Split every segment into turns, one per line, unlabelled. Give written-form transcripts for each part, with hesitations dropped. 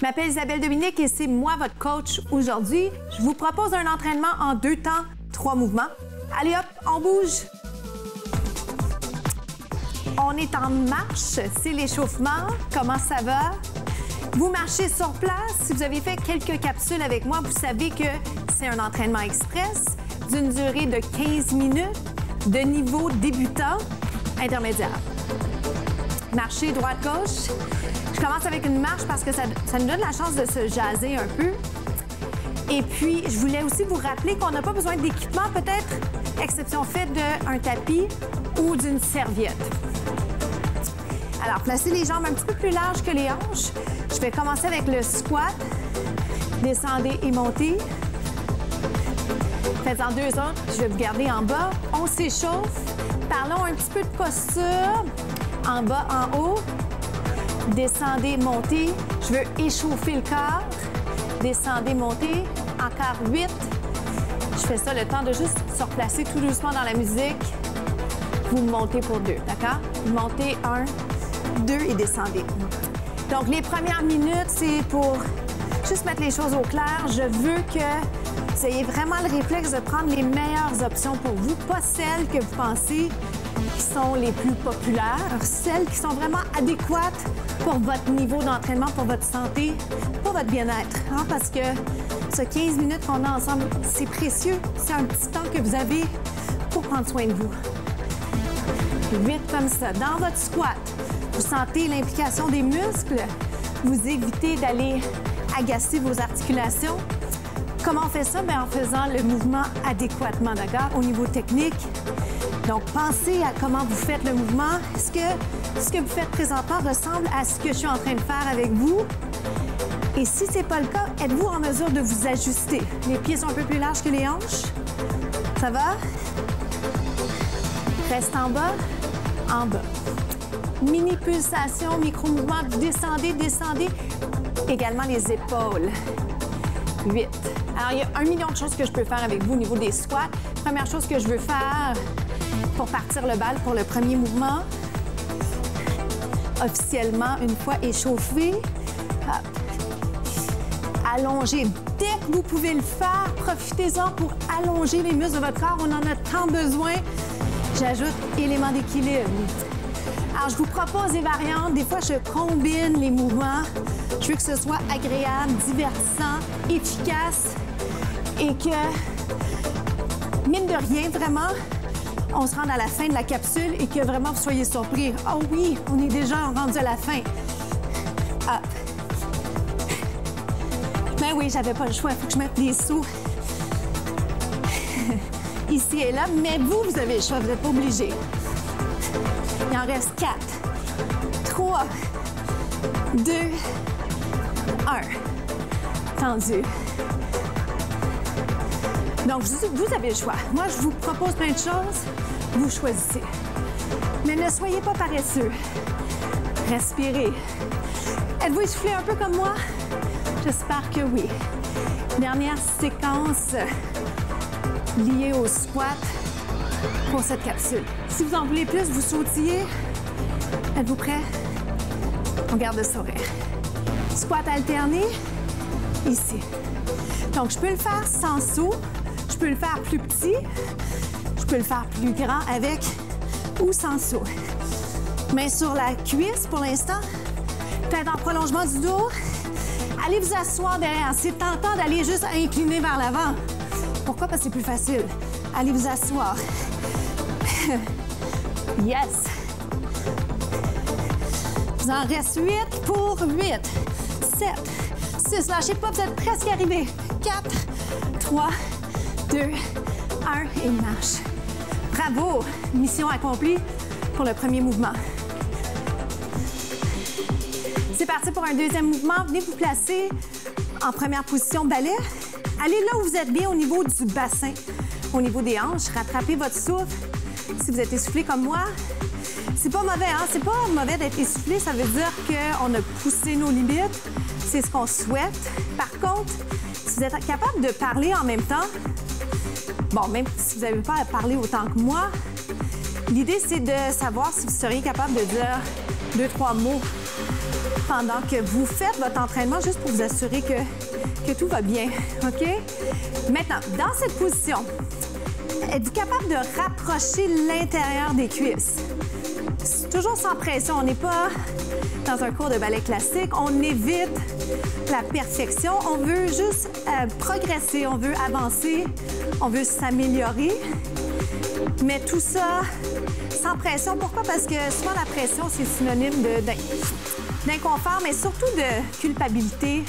Je m'appelle Isabelle Dominique et c'est moi votre coach aujourd'hui. Je vous propose un entraînement en 2 temps, 3 mouvements. Allez hop, on bouge. On est en marche, c'est l'échauffement. Comment ça va? Vous marchez sur place. Si vous avez fait quelques capsules avec moi, vous savez que c'est un entraînement express d'une durée de 15 minutes, de niveau débutant, intermédiaire. Marcher droite-gauche. Je commence avec une marche parce que ça nous donne la chance de se jaser un peu. Et puis, je voulais aussi vous rappeler qu'on n'a pas besoin d'équipement, peut-être, exception faite d'un tapis ou d'une serviette. Alors, placez les jambes un petit peu plus larges que les hanches. Je vais commencer avec le squat. Descendez et montez. Faites-en 2 autres. Je vais vous garder en bas. On s'échauffe. Parlons un petit peu de posture. En bas, en haut. Descendez, montez. Je veux échauffer le corps. Descendez, montez. Encore 8. Je fais ça le temps de juste se replacer tout doucement dans la musique. Vous montez pour 2, d'accord? Vous montez 1, 2 et descendez. Donc, les premières minutes, c'est pour juste mettre les choses au clair. Je veux que vous ayez vraiment le réflexe de prendre les meilleures options pour vous, pas celles que vous pensez qui sont les plus populaires, celles qui sont vraiment adéquates pour votre niveau d'entraînement, pour votre santé, pour votre bien-être. Hein? Parce que ce 15 minutes qu'on a ensemble, c'est précieux. C'est un petit temps que vous avez pour prendre soin de vous. 8 comme ça. Dans votre squat, vous sentez l'implication des muscles. Vous évitez d'aller agacer vos articulations. Comment on fait ça? Bien, en faisant le mouvement adéquatement, d'accord? Au niveau technique. Donc, pensez à comment vous faites le mouvement. Est-ce que ce que vous faites présentement ressemble à ce que je suis en train de faire avec vous? Et si ce n'est pas le cas, êtes-vous en mesure de vous ajuster? Les pieds sont un peu plus larges que les hanches. Ça va? Reste en bas, en bas. Mini pulsation, micro-mouvement. Vous descendez, descendez. Également les épaules. 8. Alors, il y a 1 million de choses que je peux faire avec vous au niveau des squats. Première chose que je veux faire pour partir le bal pour le premier mouvement. Officiellement, une fois échauffé. Allongez. Dès que vous pouvez le faire, profitez-en pour allonger les muscles de votre corps. On en a tant besoin. J'ajoute élément d'équilibre. Alors, je vous propose des variantes. Des fois, je combine les mouvements. Je veux que ce soit agréable, divertissant, efficace et que, mine de rien, vraiment, on se rende à la fin de la capsule et que vraiment vous soyez surpris. Oh oui, on est déjà rendu à la fin. Ah. Ben oui, j'avais pas le choix. Il faut que je mette les sauts ici et là. Mais vous avez le choix. Vous n'êtes pas obligés. Il en reste 4, 3, 2, 1. Tendu. Donc, vous avez le choix. Moi, je vous propose plein de choses. Vous choisissez. Mais ne soyez pas paresseux. Respirez. Êtes-vous essoufflé un peu comme moi? J'espère que oui. Dernière séquence liée au squat pour cette capsule. Si vous en voulez plus, vous sautillez. Êtes-vous prêts? On garde le sourire. Squat alterné, ici. Donc, je peux le faire sans saut. Je peux le faire plus petit. Je peux le faire plus grand avec ou sans saut. Main sur la cuisse pour l'instant. Tête en prolongement du dos. Allez vous asseoir derrière. C'est tentant d'aller juste incliner vers l'avant. Pourquoi? Parce que c'est plus facile. Allez vous asseoir. Yes! Il en reste 8 pour 8, 7, 6. Lâchez pas, vous êtes presque arrivés. 4, 3, 2, 1 et marche. Bravo! Mission accomplie pour le premier mouvement. C'est parti pour un deuxième mouvement. Venez vous placer en première position balai. Allez là où vous êtes bien au niveau du bassin, au niveau des hanches. Rattrapez votre souffle. Si vous êtes essoufflé comme moi, c'est pas mauvais, hein? C'est pas mauvais d'être essoufflé. Ça veut dire qu'on a poussé nos limites. C'est ce qu'on souhaite. Par contre, si vous êtes capable de parler en même temps, bon, même si vous n'avez pas à parler autant que moi, l'idée, c'est de savoir si vous seriez capable de dire 2-3 mots pendant que vous faites votre entraînement, juste pour vous assurer que tout va bien, OK? Maintenant, dans cette position, êtes-vous capable de rapprocher l'intérieur des cuisses? Toujours sans pression, on n'est pas dans un cours de ballet classique, on évite la perfection, on veut juste progresser, on veut avancer, on veut s'améliorer, mais tout ça sans pression. Pourquoi? Parce que souvent la pression, c'est synonyme d'inconfort, mais surtout de culpabilité.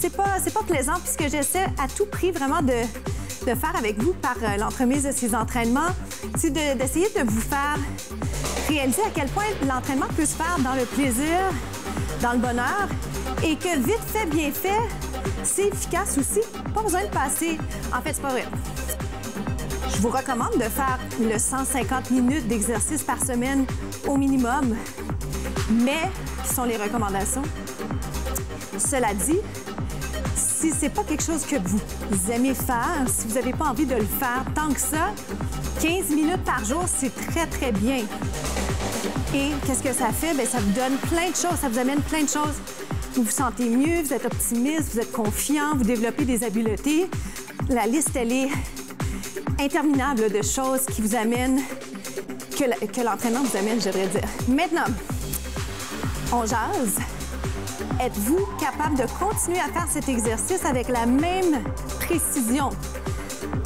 C'est pas plaisant, puisque j'essaie à tout prix vraiment de faire avec vous par l'entremise de ces entraînements, c'est d'essayer de vous faire réaliser à quel point l'entraînement peut se faire dans le plaisir, dans le bonheur, et que vite fait, bien fait, c'est efficace aussi. Pas besoin de passer... En fait, c'est pas vrai. Je vous recommande de faire le 150 minutes d'exercice par semaine au minimum, mais ce sont les recommandations. Cela dit, si c'est pas quelque chose que vous aimez faire, si vous n'avez pas envie de le faire tant que ça, 15 minutes par jour, c'est très, très bien. Et qu'est-ce que ça fait? Bien, ça vous donne plein de choses, ça vous amène plein de choses. Vous vous sentez mieux, vous êtes optimiste, vous êtes confiant, vous développez des habiletés. La liste, elle est interminable de choses qui vous amènent, que l'entraînement vous amène, je devrais dire. Maintenant, on jase. Êtes-vous capable de continuer à faire cet exercice avec la même précision?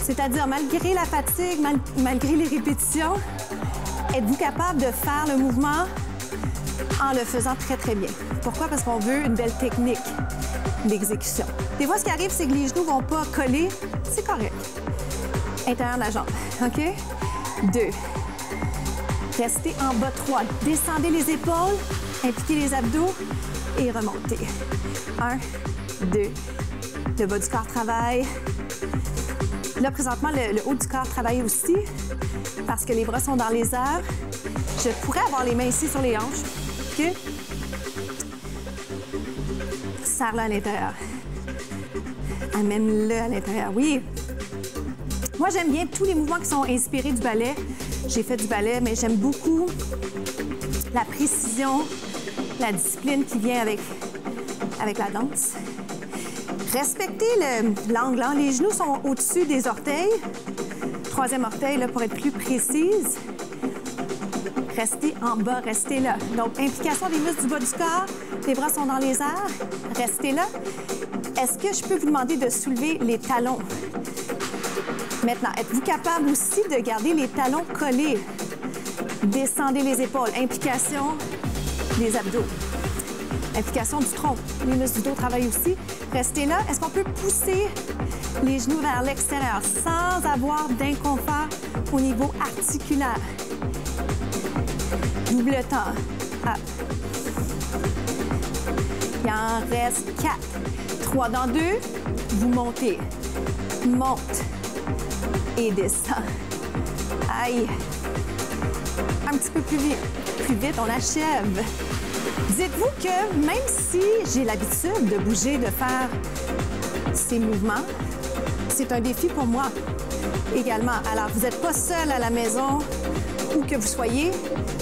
C'est-à-dire, malgré la fatigue, malgré les répétitions, êtes-vous capable de faire le mouvement en le faisant très, très bien? Pourquoi? Parce qu'on veut une belle technique d'exécution. Des fois, ce qui arrive, c'est que les genoux ne vont pas coller. C'est correct. Intérieur de la jambe. OK? 2. Restez en bas. 3. Descendez les épaules, impliquez les abdos et remontez. 1, 2. Le bas du corps travaille. Là, présentement, le haut du corps travaille aussi parce que les bras sont dans les airs. Je pourrais avoir les mains ici sur les hanches. OK? Serre-le à l'intérieur. Amène-le à l'intérieur. Oui. Moi, j'aime bien tous les mouvements qui sont inspirés du ballet. J'ai fait du ballet, mais j'aime beaucoup la précision, la discipline qui vient avec la danse. Respectez l'angle. Les genoux sont au-dessus des orteils. Troisième orteil, là, pour être plus précise. Restez en bas, restez là. Donc, implication des muscles du bas du corps. Les bras sont dans les airs. Restez là. Est-ce que je peux vous demander de soulever les talons? Maintenant, êtes-vous capable aussi de garder les talons collés? Descendez les épaules. Implication des abdos. Implication du tronc. Les muscles du dos travaillent aussi. Restez là. Est-ce qu'on peut pousser les genoux vers l'extérieur sans avoir d'inconfort au niveau articulaire? Double temps. Hop. Il en reste 4. 3 dans 2. Vous montez. Monte. Et descend. Aïe. Un petit peu plus vite. Plus vite, on achève. Dites-vous que même si j'ai l'habitude de bouger, de faire ces mouvements, c'est un défi pour moi également. Alors, vous n'êtes pas seul à la maison, où que vous soyez.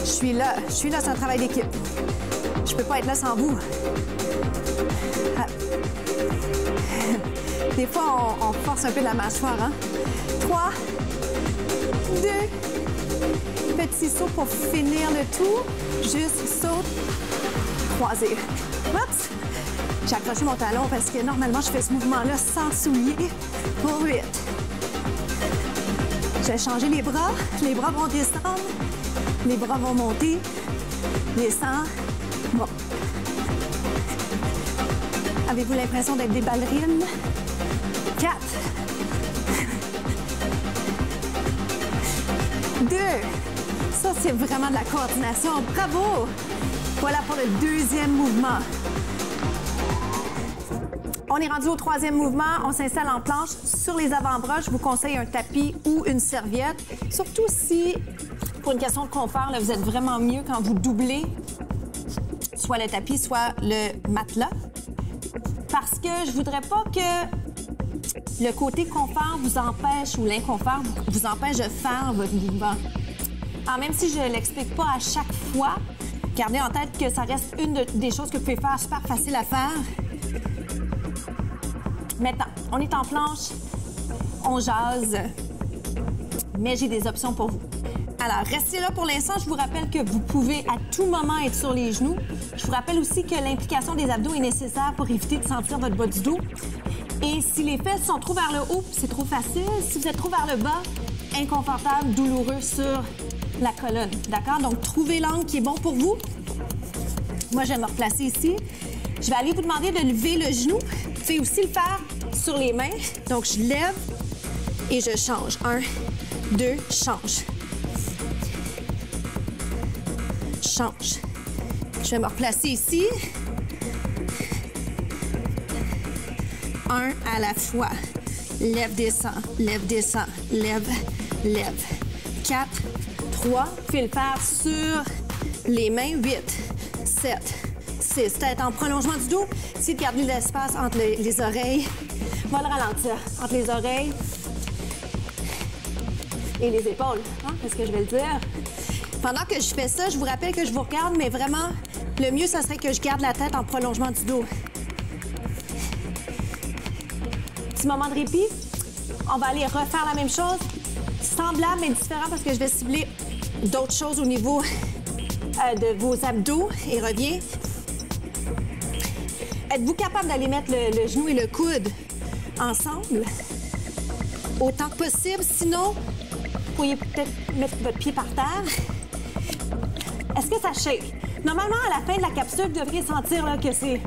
Je suis là. C'est un travail d'équipe. Je ne peux pas être là sans vous. Des fois, on force un peu la mâchoire. 3, 2, petit saut pour finir le tout. Juste saut, croisé. Oups! J'ai accroché mon talon parce que normalement, je fais ce mouvement-là sans soulier. Pour 8. Je vais changer les bras. Les bras vont descendre. Les bras vont monter. Descend. Bon. Avez-vous l'impression d'être des ballerines? 4. 2. Ça, c'est vraiment de la coordination. Bravo! Voilà pour le deuxième mouvement. On est rendu au troisième mouvement. On s'installe en planche. Sur les avant-bras, je vous conseille un tapis ou une serviette. Surtout si, pour une question de confort, là, vous êtes vraiment mieux quand vous doublez soit le tapis, soit le matelas. Parce que je voudrais pas que le côté confort vous empêche ou l'inconfort vous empêche de faire votre mouvement. Alors, même si je ne l'explique pas à chaque fois, Gardez en tête que ça reste une des choses que vous pouvez faire super facile à faire. Maintenant, on est en planche, on jase, mais j'ai des options pour vous. Alors, restez là pour l'instant. Je vous rappelle que vous pouvez à tout moment être sur les genoux. Je vous rappelle aussi que l'implication des abdos est nécessaire pour éviter de sentir votre bas du dos. Et si les fesses sont trop vers le haut, c'est trop facile. Si vous êtes trop vers le bas, inconfortable, douloureux sur la colonne. D'accord? Donc, trouvez l'angle qui est bon pour vous. Moi, je vais me replacer ici. Je vais aller vous demander de lever le genou. Vous pouvez aussi le faire sur les mains. Donc, je lève et je change. 1, 2, change. Change. Je vais me replacer ici. 1 à la fois. Lève, descend, lève, lève. 4, 3. Vous pouvez le faire sur les mains. 8, 7, 6. Tête en prolongement du dos. Essayez de garder l'espace entre les oreilles. On va le ralentir. Entre les oreilles et les épaules. Hein? C'est ce que je vais le dire. Pendant que je fais ça, je vous rappelle que je vous regarde, mais vraiment, le mieux, ça serait que je garde la tête en prolongement du dos. Petit moment de répit. On va aller refaire la même chose. Semblable, mais différent parce que je vais cibler d'autres choses au niveau de vos abdos. Et reviens. Êtes-vous capable d'aller mettre le genou et le coude ensemble? Autant que possible. Sinon, vous pourriez peut-être mettre votre pied par terre. Est-ce que ça shake? Normalement, à la fin de la capsule, vous devriez sentir là, que c'est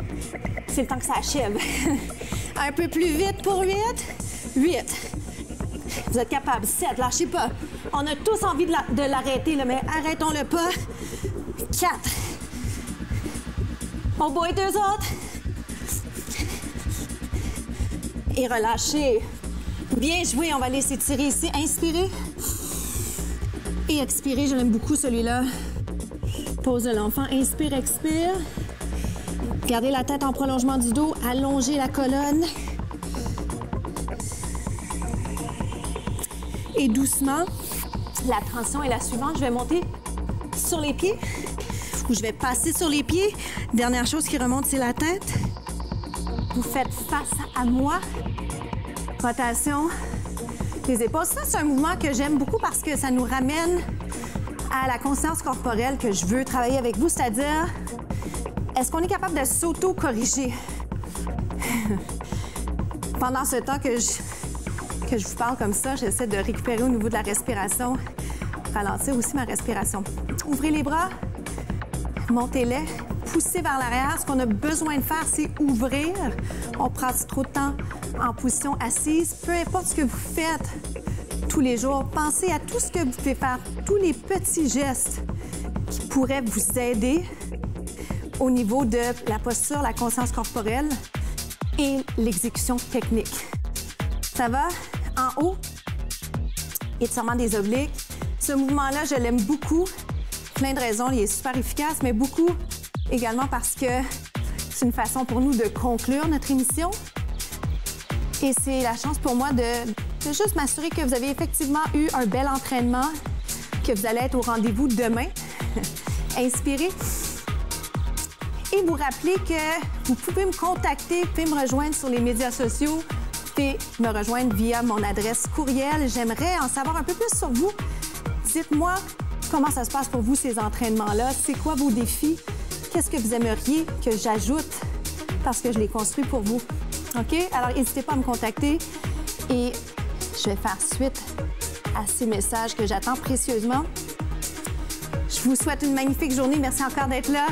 le temps que ça achève. Un peu plus vite pour 8. 8. Vous êtes capable. 7. Lâchez pas. On a tous envie de l'arrêter, mais arrêtons-le pas. 4. On boit 2 autres. Et relâchez. Bien joué. On va laisser tirer ici. Inspirez. Et expirez. Je l'aime beaucoup, celui-là. Pose de l'enfant. Inspire, expire. Gardez la tête en prolongement du dos. Allongez la colonne. Et doucement, la transition est la suivante. Je vais monter sur les pieds ou je vais passer sur les pieds. Dernière chose qui remonte, c'est la tête. Vous faites face à moi. Rotation des épaules. Ça, c'est un mouvement que j'aime beaucoup parce que ça nous ramène à la conscience corporelle que je veux travailler avec vous, c'est-à-dire, est-ce qu'on est capable de s'auto-corriger? Pendant ce temps que je vous parle comme ça, j'essaie de récupérer au niveau de la respiration, ralentir aussi ma respiration. Ouvrez les bras, montez-les, poussez vers l'arrière. Ce qu'on a besoin de faire, c'est ouvrir. On passe trop de temps en position assise. Peu importe ce que vous faites tous les jours, pensez à tout ce que vous pouvez faire, tous les petits gestes qui pourraient vous aider au niveau de la posture, la conscience corporelle et l'exécution technique. Ça va? En haut, étirement des obliques. Ce mouvement-là, je l'aime beaucoup. Plein de raisons, il est super efficace, mais beaucoup également parce que c'est une façon pour nous de conclure notre émission. Et c'est la chance pour moi de juste m'assurer que vous avez effectivement eu un bel entraînement, que vous allez être au rendez-vous demain. Inspirez. Et vous rappelez que vous pouvez me contacter, vous pouvez me rejoindre sur les médias sociaux, vous pouvez me rejoindre via mon adresse courriel. J'aimerais en savoir un peu plus sur vous. Dites-moi comment ça se passe pour vous, ces entraînements-là. C'est quoi vos défis? Qu'est-ce que vous aimeriez que j'ajoute parce que je les construis pour vous? OK? Alors, n'hésitez pas à me contacter et je vais faire suite à ces messages que j'attends précieusement. Je vous souhaite une magnifique journée. Merci encore d'être là.